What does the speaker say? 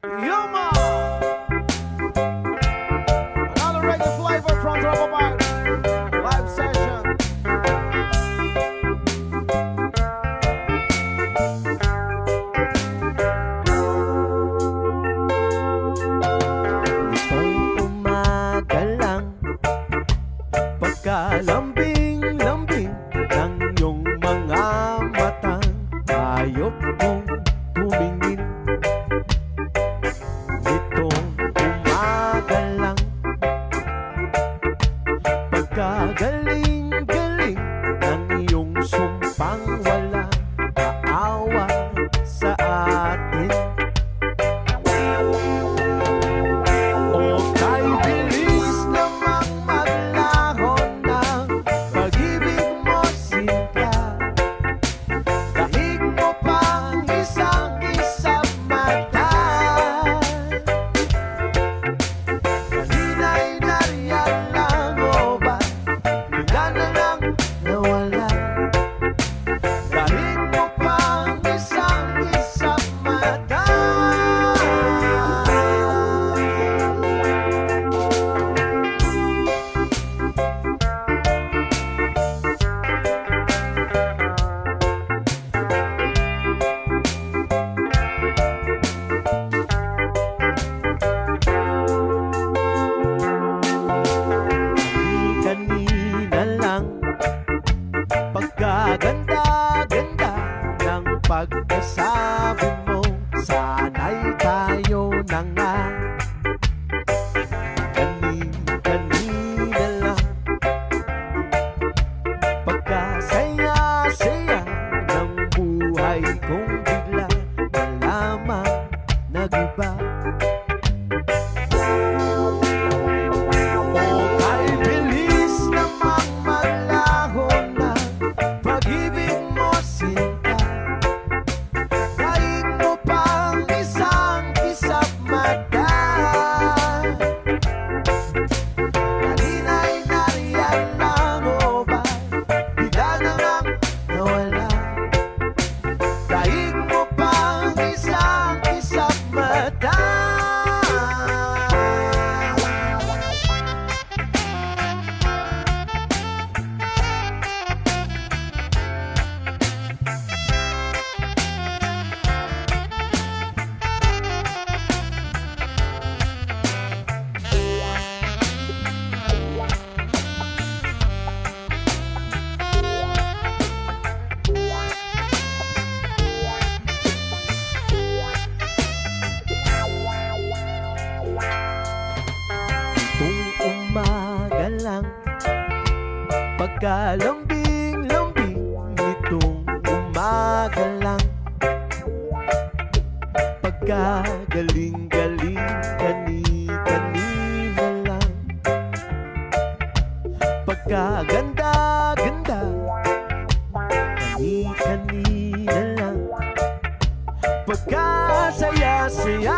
Yuma! Another reggae flavor from Trouble Bar. Live session. Itong umaga lang, pagkalambing-lambing ng iyong mga matang, ayop kong tumingin. Itong umaga lang, pagkagaling-galing ng iyong sumpang wala aawa sa atin. O kay bilis namang maglaho ng pag-ibig mo, Sinta. Dahig mo pang isang kisap mata. Kanina'y nariyan lang o ba bigla na lang nawala? Dahig mo pang isang kisap mata. Kanina lang, pagkaganda-ganda ng pagkasabi mo, sana'y tayo na nga. Kanina lang, pagkasaya-saya ng buhay kong bigla malamang nag-iba. O kay bilis namang maglaho na pag-ibig mo, Sinta. Daig mo pang isang kisap mata. Kanina'y nariyan lang o ba bigla na lang nawala? Daig mo pang isang kisap mata. Itong umaga lang, pagkalambing-lambing nitong umaga lang, pagkagaling-galing kani-kanina lang, pagkaganda-ganda kani-kanina lang, pagkasaya-saya